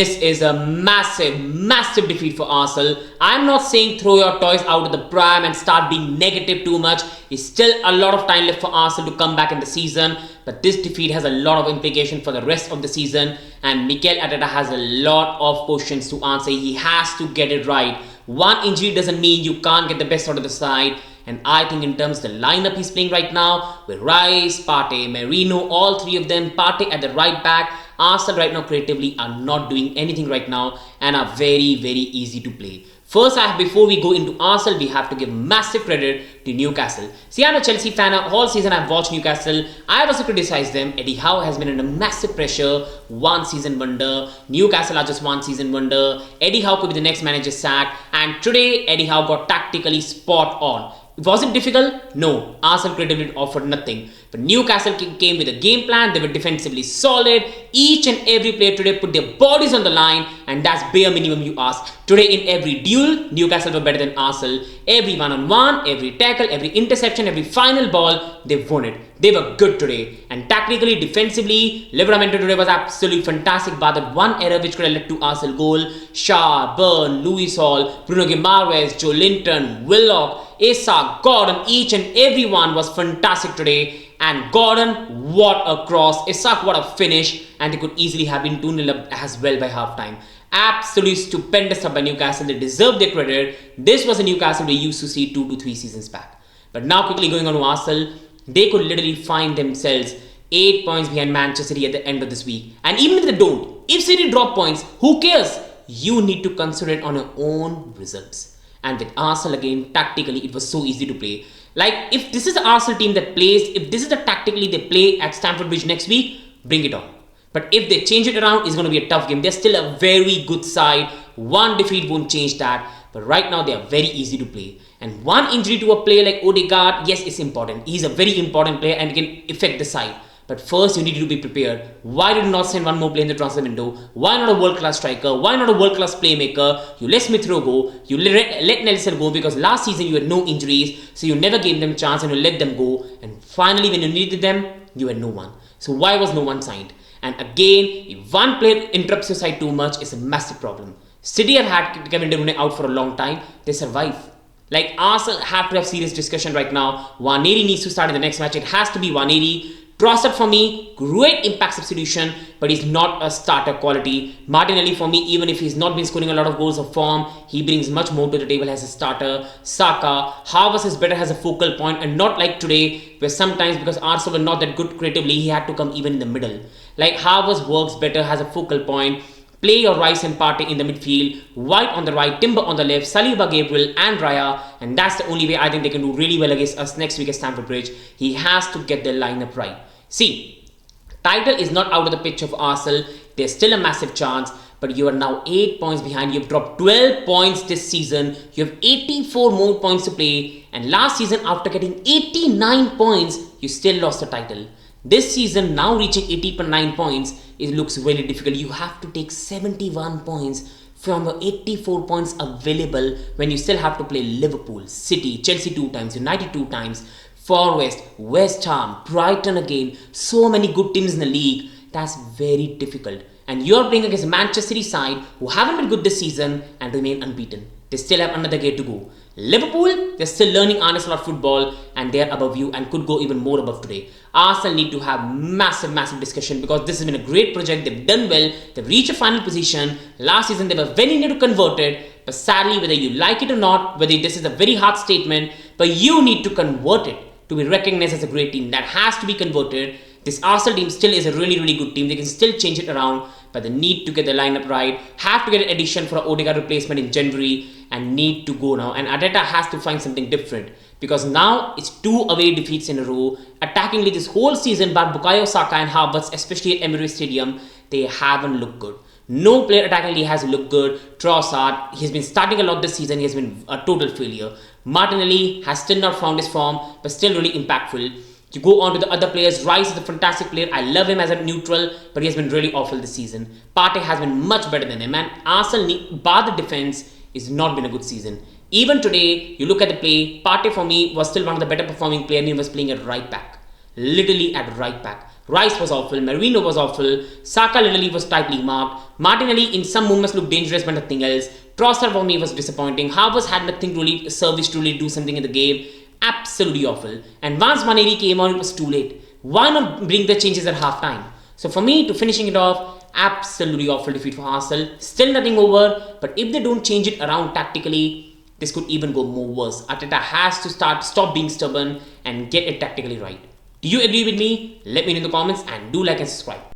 This is a massive defeat for Arsenal. I'm not saying throw your toys out of the pram and start being negative too much. It's still a lot of time left for Arsenal to come back in the season. But this defeat has a lot of implication for the rest of the season. And Mikel Arteta has a lot of questions to answer. He has to get it right. One injury doesn't mean you can't get the best out of the side. And I think in terms of the lineup he's playing right now, with Rice, Partey, Merino, all three of them, Partey at the right back, Arsenal right now creatively are not doing anything right now and are very easy to play. First, before we go into Arsenal, we have to give massive credit to Newcastle. See, I'm a Chelsea fan. All season I've watched Newcastle. I also criticized them. Eddie Howe has been under massive pressure. One season wonder. Newcastle are just one season wonder. Eddie Howe could be the next manager sacked. And today, Eddie Howe got tactically spot on. Was it difficult? No. Arsenal creatively offered nothing. But Newcastle came with a game plan. They were defensively solid. Each and every player today put their bodies on the line, and that's bare minimum you ask. Today in every duel, Newcastle were better than Arsenal. Every one-on-one, every tackle, every interception, every final ball, they won it. They were good today. And tactically, defensively, Livramento today was absolutely fantastic, but that one error which could have led to Arsenal goal. Shaw, Burn, Lewis Hall, Bruno Guimaraes, Joe Linton, Willock, Isak, Gordon, each and every one was fantastic today. And Gordon, what a cross. Isak, what a finish. And they could easily have been 2-0 up as well by halftime. Absolutely stupendous stuff by Newcastle. They deserve their credit. This was a Newcastle we used to see 2 to 3 seasons back. But now quickly going on to Arsenal, they could literally find themselves 8 points behind Manchester City at the end of this week. And even if they don't, if City drop points, who cares? You need to consider it on your own results. And with Arsenal again, tactically, it was so easy to play. Like, if this is the Arsenal team that plays, if this is the tactically they play at Stamford Bridge next week, bring it on. But if they change it around, it's going to be a tough game. They're still a very good side. One defeat won't change that. But right now, they are very easy to play. And one injury to a player like Odegaard, yes, it's important. He's a very important player and can affect the side. But first, you need to be prepared. Why did you not send one more player in the transfer window? Why not a world-class striker? Why not a world-class playmaker? You let Smith Rowe go. You let Nelson go because last season you had no injuries. So you never gave them a chance and you let them go. And finally, when you needed them, you had no one. So why was no one signed? And again, if one player interrupts your side too much, it's a massive problem. City have had Kevin De Bruyne out for a long time. They survive. Like, Arsenal have to have serious discussion right now. Waneri needs to start in the next match. It has to be Waneri. Trossard for me, great impact substitution, but he's not a starter quality. Martinelli for me, even if he's not been scoring a lot of goals of form, he brings much more to the table as a starter. Saka, Havertz is better as a focal point and not like today, where sometimes because Arsenal were not that good creatively, he had to come even in the middle. Like, Havertz works better as a focal point. Play your Rice and Partey in the midfield, White on the right, Timber on the left, Saliba, Gabriel and Raya, and that's the only way I think they can do really well against us next week at Stamford Bridge. He has to get their lineup right. See, title is not out of the picture of Arsenal. There's still a massive chance, but you are now 8 points behind. You've dropped 12 points this season. You have 84 more points to play, and last season after getting 89 points, you still lost the title. This season, now reaching 89 points, it looks very difficult. You have to take 71 points from the 84 points available when you still have to play Liverpool, City, Chelsea 2 times, United 2 times, Forest, West Ham, Brighton again. So many good teams in the league. That's very difficult. And you're playing against a Manchester City side who haven't been good this season and remain unbeaten. They still have another game to go. Liverpool, they're still learning Arne Slot football and they're above you and could go even more above today. Arsenal need to have massive discussion because this has been a great project. They've done well. They've reached a final position. Last season, they were very near to convert it. But sadly, whether you like it or not, whether this is a very hard statement, but you need to convert it to be recognized as a great team. That has to be converted. This Arsenal team still is a really good team. They can still change it around, but they need to get the lineup right. Have to get an addition for an Odegaard replacement in January and need to go now. And Arteta has to find something different because now it's 2 away defeats in a row. Attackingly this whole season, but bukayo, Saka and Havertz, especially at Emirates Stadium, they haven't looked good. No player attackingly has looked good. Trossard, he's been starting a lot this season. He has been a total failure. Martinelli has still not found his form, but still really impactful. You go on to the other players. Rice is a fantastic player. I love him as a neutral, but he has been really awful this season. Partey has been much better than him, and Arsenal, bar the defense, is not been a good season. Even today, you look at the play, Partey for me was still one of the better performing players and he was playing at right back. Literally at right back. Rice was awful, Merino was awful, Saka literally was tightly marked, Martinelli in some moments looked dangerous but nothing else, Trossard for me was disappointing, Havertz had nothing really service to really do something in the game, absolutely awful. And once 180 came on, it was too late. Why not bring the changes at half time? So for me, to finishing it off, absolutely awful defeat for Arsenal. Still nothing over, but if they don't change it around tactically, this could even go more worse. Arteta has to stop being stubborn and get it tactically right. Do you agree with me? Let me know in the comments and do like and subscribe.